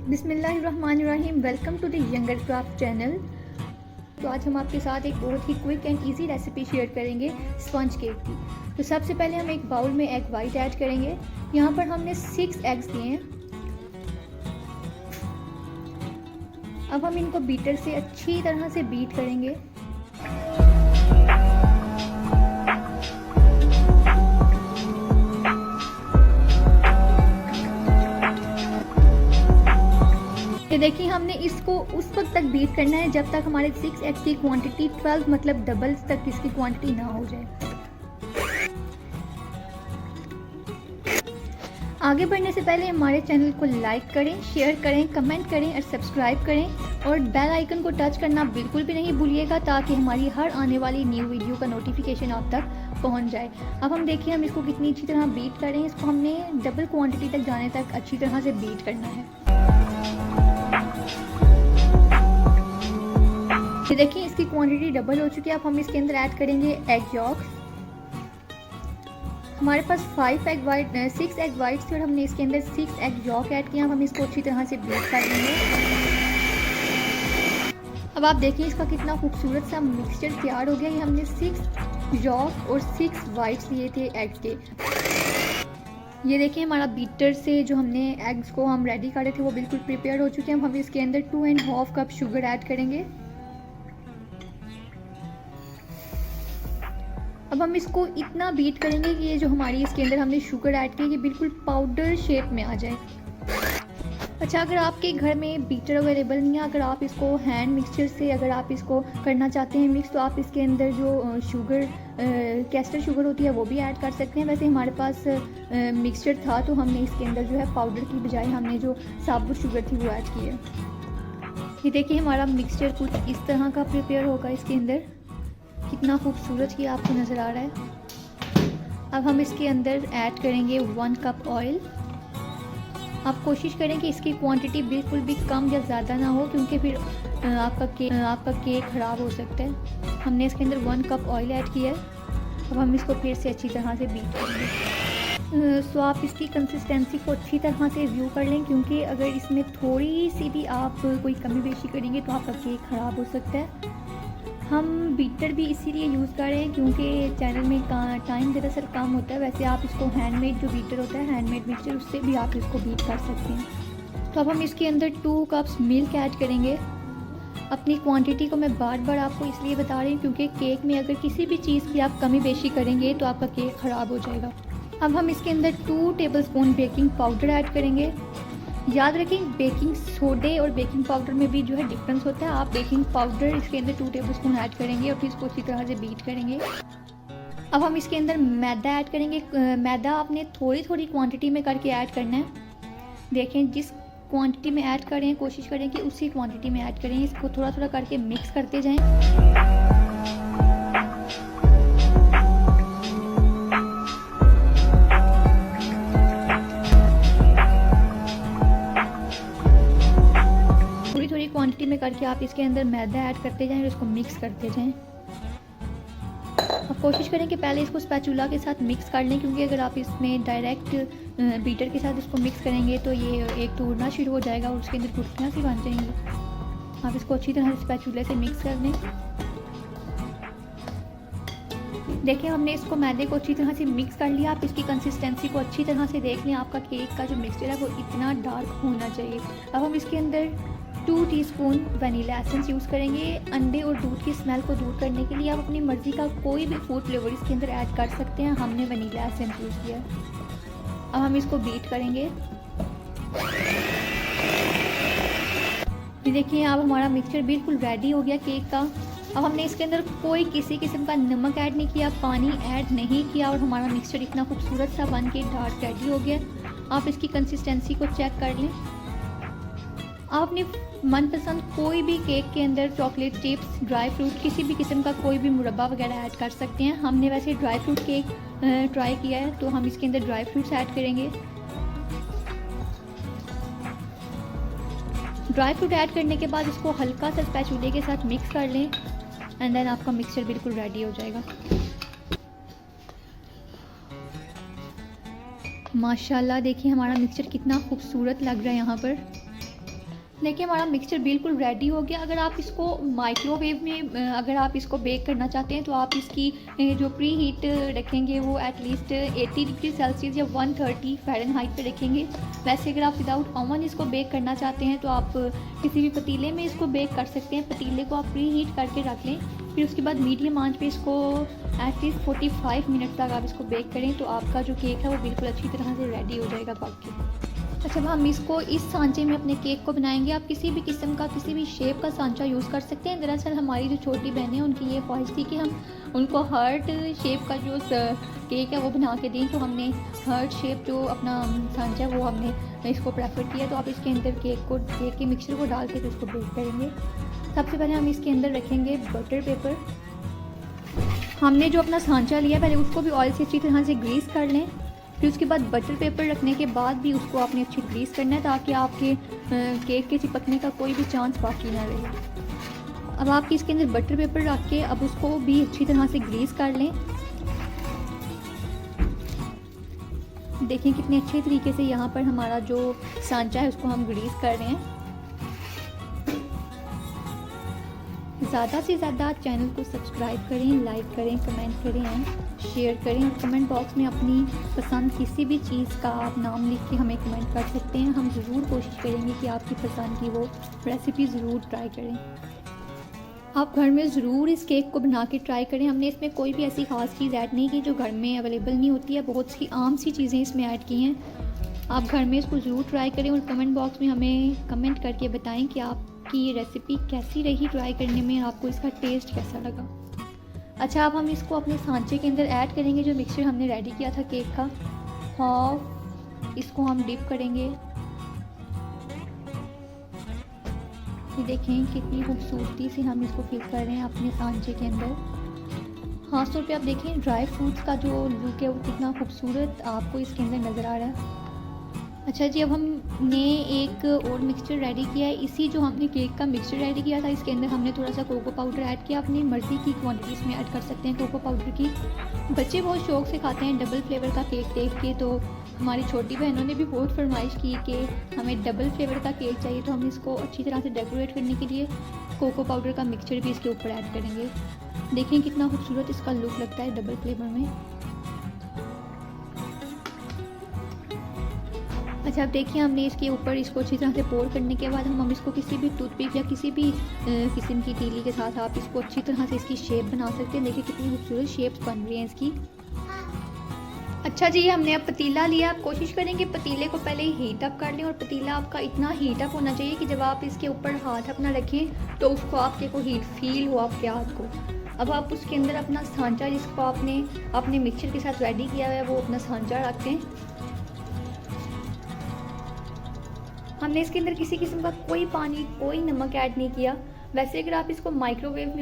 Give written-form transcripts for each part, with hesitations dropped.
बिस्मिल्लाहिर्रहमानिर्रहीम। Welcome to the younger craft channel. तो आज हम आपके साथ एक बहुत ही quick and easy recipe share करेंगे स्पंज केक की। तो सबसे पहले हम एक बाउल में एग वाइट ऐड करेंगे। यहाँ पर हमने 6 एग्स लिए हैं। अब हम इनको बीटर से अच्छी तरह से बीट करेंगे। देखिए हमने इसको उस वक्त तक बीट करना है जब तक हमारे 6 एग्स की क्वांटिटी 12 मतलब डबल तक इसकी क्वांटिटी ना हो जाए। आगे बढ़ने से पहले हमारे चैनल को लाइक करें, शेयर करें, कमेंट करें और सब्सक्राइब करें और बेल आइकन को टच करना बिल्कुल भी नहीं भूलिएगा ताकि हमारी हर आने वाली न्यू वीडियो का नोटिफिकेशन आप तक पहुंच जाए। अब हम देखिए हम इसको कितनी अच्छी तरह बीट करें। इसको हमने डबल क्वांटिटी तक जाने तक अच्छी तरह से बीट करना है। ये देखिए इसकी क्वांटिटी डबल हो चुकी है। अब हम इसके अंदर ऐड करेंगे एग यॉक्स। हमारे पास 6 एग वाइट्स थे और हमने इसके अंदर 6 एग यॉक ऐड किया। हम इसको अच्छी तरह से बीट कर लेंगे। अब आप देखिए इसका कितना खूबसूरत सा मिक्सचर तैयार हो गया। ये हमने 6 यॉक और 6 वाइट्स लिए थे एग के। ये देखिए हमारा बीटर से जो हमने एग्स को हम रेडी करे थे वो बिल्कुल प्रिपेयर हो चुके हैं। हम इसके अंदर 2.5 कप शुगर ऐड करेंगे। अब हम इसको इतना बीट करेंगे कि ये जो हमारी इसके अंदर हमने शुगर ऐड की ये बिल्कुल पाउडर शेप में आ जाए। अच्छा, अगर आपके घर में बीटर अवेलेबल नहीं है, अगर आप इसको हैंड मिक्सचर से अगर आप इसको करना चाहते हैं मिक्स, तो आप इसके अंदर जो शुगर कैस्टर शुगर होती है वो भी ऐड कर सकते हैं। वैसे हमारे पास मिक्सचर था तो हमने इसके अंदर जो है पाउडर की बजाय हमने जो साबुत शुगर थी वो ऐड की है। ये देखिए हमारा मिक्सचर कुछ इस तरह का प्रिपेयर होगा। इसके अंदर कितना खूबसूरत ये आपको नज़र आ रहा है। अब हम इसके अंदर ऐड करेंगे 1 कप ऑयल। आप कोशिश करें कि इसकी क्वांटिटी बिल्कुल भी कम या ज़्यादा ना हो क्योंकि फिर आपका केक ख़राब हो सकता है। हमने इसके अंदर 1 कप ऑयल ऐड किया है। अब हम इसको फिर से अच्छी तरह से बीट करेंगे। सो आप इसकी कंसिस्टेंसी को अच्छी तरह से व्यू कर लें क्योंकि अगर इसमें थोड़ी सी भी आप कोई कमी बेशी करेंगे तो आपका केक ख़राब हो सकता है। हम बीटर भी इसीलिए यूज़ कर रहे हैं क्योंकि चैनल में टाइम दरअसल कम होता है। वैसे आप इसको हैंडमेड जो बीटर होता है हैंडमेड मिक्सचर उससे भी आप इसको बीट कर सकते हैं। तो अब हम इसके अंदर 2 कप्स मिल्क ऐड करेंगे। अपनी क्वांटिटी को मैं बार बार आपको इसलिए बता रही हूँ क्योंकि केक में अगर किसी भी चीज़ की आप कमी बेशी करेंगे तो आपका केक ख़राब हो जाएगा। अब हम इसके अंदर 2 टेबलस्पून बेकिंग पाउडर ऐड करेंगे। याद रखें बेकिंग सोडे और बेकिंग पाउडर में भी जो है डिफरेंस होता है। आप बेकिंग पाउडर इसके अंदर 2 टेबलस्पून ऐड करेंगे और फिर इसको अच्छी तरह से बीट करेंगे। अब हम इसके अंदर मैदा ऐड करेंगे। मैदा आपने थोड़ी थोड़ी क्वांटिटी में करके ऐड करना है। देखें जिस क्वांटिटी में ऐड करें कोशिश करें कि उसी क्वांटिटी में ऐड करें। इसको थोड़ा थोड़ा करके मिक्स करते जाएं। क्वांटिटी में करके आप इसके अंदर मैदा ऐड करते जाएं और इसको मिक्स करते जाएं। आप कोशिश करें कि पहले इसको स्पैचुला के साथ मिक्स कर लें क्योंकि अगर आप इसमें डायरेक्ट बीटर के साथ इसको मिक्स करेंगे तो ये एक तो उड़ना शुरू हो जाएगा और उसके अंदर गुठलियाँ सी बन जाएंगी। आप इसको अच्छी तरह से स्पैचुला से मिक्स कर लें। देखिए हमने इसको मैदे को अच्छी तरह से मिक्स कर लिया। आप इसकी कंसिस्टेंसी को अच्छी तरह से देख लें। आपका केक का जो मिक्सचर है वो इतना डार्क होना चाहिए। अब हम इसके अंदर 2 टीस्पून वनीला एसेंस यूज़ करेंगे। अंडे और दूध की स्मेल को दूर करने के लिए आप अपनी मर्ज़ी का कोई भी फूड फ्लेवर इसके अंदर ऐड कर सकते हैं। हमने वनीला एसेंस यूज़ किया। अब हम इसको बीट करेंगे। ये देखिए अब हमारा मिक्सचर बिल्कुल रेडी हो गया केक का। अब हमने इसके अंदर कोई किसी किस्म का नमक ऐड नहीं किया, पानी ऐड नहीं किया और हमारा मिक्सचर इतना खूबसूरत सा बन के डार्क रेडी हो गया। आप इसकी कंसिस्टेंसी को चेक कर लें। आप अपनी मनपसंद कोई भी केक के अंदर चॉकलेट चिप्स, ड्राई फ्रूट, किसी भी किस्म का कोई भी मुरब्बा वगैरह ऐड कर सकते हैं। हमने वैसे ड्राई फ्रूट केक ट्राई किया है तो हम इसके अंदर ड्राई फ्रूट्स ऐड करेंगे। ड्राई फ्रूट ऐड करने के बाद इसको हल्का सा स्पैचुले के साथ मिक्स कर लें एंड देन आपका मिक्सचर बिल्कुल रेडी हो जाएगा। माशाल्लाह देखिए हमारा मिक्सचर कितना खूबसूरत लग रहा है यहाँ पर। देखिए हमारा मिक्सचर बिल्कुल रेडी हो गया। अगर आप इसको माइक्रोवेव में अगर आप इसको बेक करना चाहते हैं तो आप इसकी जो प्री हीट रखेंगे वो एटलीस्ट 80 डिग्री सेल्सियस या 130 फ़ारेनहाइट पे रखेंगे। वैसे अगर आप विदाउट ओवन इसको बेक करना चाहते हैं तो आप किसी भी पतीले में इसको बेक कर सकते हैं। पतीले को आप प्री हीट करके रख लें, फिर उसके बाद मीडियम आंच पे इसको एटलीस्ट 45 मिनट तक आप इसको बेक करें तो आपका जो केक है वो बिल्कुल अच्छी तरह से रेडी हो जाएगा पक के। अच्छा, अब हम इसको इस सांचे में अपने केक को बनाएंगे। आप किसी भी किस्म का, किसी भी शेप का सांचा यूज़ कर सकते हैं। दरअसल हमारी जो छोटी बहन है उनकी ये ख्वाहिश थी कि हम उनको हार्ट शेप का जो केक है वो बना के दें, तो हमने हार्ट शेप जो अपना सांचा है वो हमने इसको प्रेफर किया। तो आप इसके अंदर केक के मिक्सचर को डाल के तो इसको बेक करेंगे। सबसे पहले हम इसके अंदर रखेंगे बटर पेपर। हमने जो अपना सांचा लिया पहले उसको भी ऑयल से अच्छी तरह से ग्रीस कर लें। फिर उसके बाद बटर पेपर रखने के बाद भी उसको आपने अच्छी ग्रीस करना है ताकि आपके केक के चिपकने का कोई भी चांस बाकी ना रहे। अब आप इसके अंदर बटर पेपर रख के अब उसको भी अच्छी तरह से ग्रीस कर लें। देखिए कितने अच्छे तरीके से यहाँ पर हमारा जो सांचा है उसको हम ग्रीस कर रहे हैं। ज़्यादा से ज़्यादा चैनल को सब्सक्राइब करें, लाइक करें, कमेंट करें, शेयर करें और कमेंट बॉक्स में अपनी पसंद किसी भी चीज़ का आप नाम लिख के हमें कमेंट कर सकते हैं। हम ज़रूर कोशिश करेंगे कि आपकी पसंद की वो रेसिपी ज़रूर ट्राई करें। आप घर में ज़रूर इस केक को बना के ट्राई करें। हमने इसमें कोई भी ऐसी ख़ास चीज़ ऐड नहीं की जो घर में अवेलेबल नहीं होती है। बहुत सी आम सी चीज़ें इसमें ऐड की हैं। आप घर में इसको ज़रूर ट्राई करें और कमेंट बॉक्स में हमें कमेंट करके बताएं कि आपकी ये रेसिपी कैसी रही ट्राई करने में, आपको इसका टेस्ट कैसा लगा। अच्छा, अब हम इसको अपने सांचे के अंदर ऐड करेंगे जो मिक्सचर हमने रेडी किया था केक का। हाफ इसको हम डिप करेंगे। ये देखें कितनी खूबसूरती से हम इसको फिल कर रहे हैं अपने सांचे के अंदर। खास तौर पे आप देखें ड्राई फ्रूट्स का जो लुक है वो कितना खूबसूरत आपको इसके अंदर नज़र आ रहा है। अच्छा जी, अब हमने एक और मिक्सचर रेडी किया है। इसी जो हमने केक का मिक्सचर रेडी किया था इसके अंदर हमने थोड़ा सा कोको पाउडर ऐड किया। अपनी मर्ज़ी की क्वांटिटी इसमें ऐड कर सकते हैं कोको पाउडर की। बच्चे बहुत शौक से खाते हैं डबल फ्लेवर का केक देख के, तो हमारी छोटी बहनों ने भी बहुत फरमाइश की कि हमें डबल फ्लेवर का केक चाहिए, तो हम इसको अच्छी तरह से डेकोरेट करने के लिए कोको पाउडर का मिक्सचर भी इसके ऊपर ऐड करेंगे। देखें कितना खूबसूरत इसका लुक लगता है डबल फ्लेवर में। अच्छा, अब देखिए हमने इसके ऊपर इसको अच्छी तरह से पोर करने के बाद हम इसको किसी भी टूथपिक या किसी भी किस्म की तीली के साथ आप इसको अच्छी तरह से इसकी शेप बना सकते हैं। देखिए कितनी खूबसूरत शेप्स बन रही हैं इसकी। अच्छा जी, हमने अब पतीला लिया। आप कोशिश करें कि पतीले को पहले हीट अप कर लें और पतीला आपका इतना हीट अप होना चाहिए कि जब आप इसके ऊपर हाथ अपना रखें तो उसको आपके को हीट फील हो आपके हाथ को। अब आप उसके अंदर अपना सांचा जिसको आपने अपने मिक्सचर के साथ रेडी किया हुआ है वो अपना सांचा रखते हैं। हमने इसके अंदर किसी किस्म का कोई पानी, कोई नमक ऐड नहीं किया। वैसे अगर आप इसको माइक्रोवेव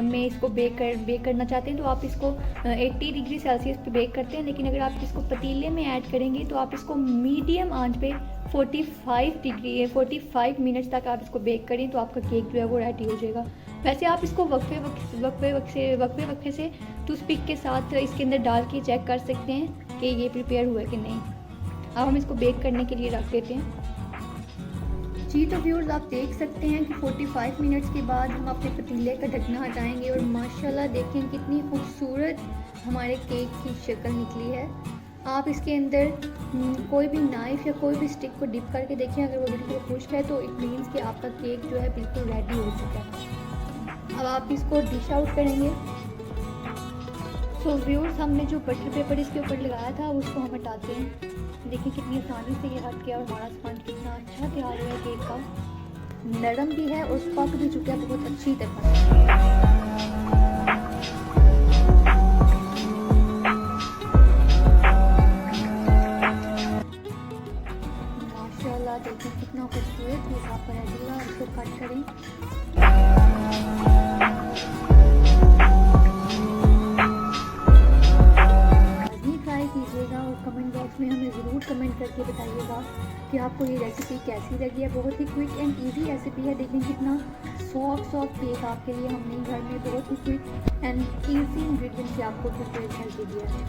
में इसको बेक करना चाहते हैं तो आप इसको 80 डिग्री सेल्सियस पे बेक करते हैं, लेकिन अगर आप इसको पतीले में ऐड करेंगे तो आप इसको मीडियम आंच पे 45 मिनट्स तक आप इसको बेक करें तो आपका केक जो है वो रेडी हो जाएगा। वैसे आप इसको वक्फे से टूथपिक के साथ इसके अंदर डाल के चेक कर सकते हैं कि ये प्रिपेयर हुआ है कि नहीं। अब हम इसको बेक करने के लिए रख देते हैं। जी तो व्यूअर्स, आप देख सकते हैं कि 45 मिनट्स के बाद हम अपने पतीले का ढक्कना हटाएंगे और माशाल्लाह देखें कितनी खूबसूरत हमारे केक की शक्ल निकली है। आप इसके अंदर कोई भी नाइफ़ या कोई भी स्टिक को डिप करके देखें, अगर वो बिल्कुल खुश्क है तो इट मीन्स कि आपका केक जो है बिल्कुल रेडी हो चुका है। अब आप इसको डिश आउट करेंगे। तो व्यूअर्स, हमने जो बटर पेपर इसके ऊपर लगाया था उसको हम हटाते हैं। देखिए कितनी आसानी से ये हट गया और हमारा स्पंज कितना अच्छा तैयार हुआ है केक का। नरम भी है और पक भी चुका है बहुत अच्छी तरह। माशाल्लाह देखिए कितना खूबसूरत केक आपका रेडी हुआ। इसको कट करें। कीजिएगा और कमेंट बॉक्स में हमें ज़रूर कमेंट करके बताइएगा कि आपको ये रेसिपी कैसी लगी है। बहुत ही क्विक एंड इजी रेसिपी है। देखें कितना सॉफ्ट केक आपके लिए हमने घर में बहुत ही क्विक एंड इजी इंग्रेडिएंट से आपको प्रिपेयर करके दिया है।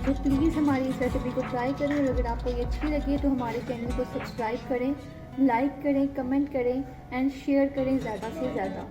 तो प्लीज़ हमारी इस रेसिपी को ट्राई करें और अगर आपको ये अच्छी लगी है तो हमारे चैनल को सब्सक्राइब करें, लाइक करें, कमेंट करें एंड शेयर करें ज़्यादा से ज़्यादा।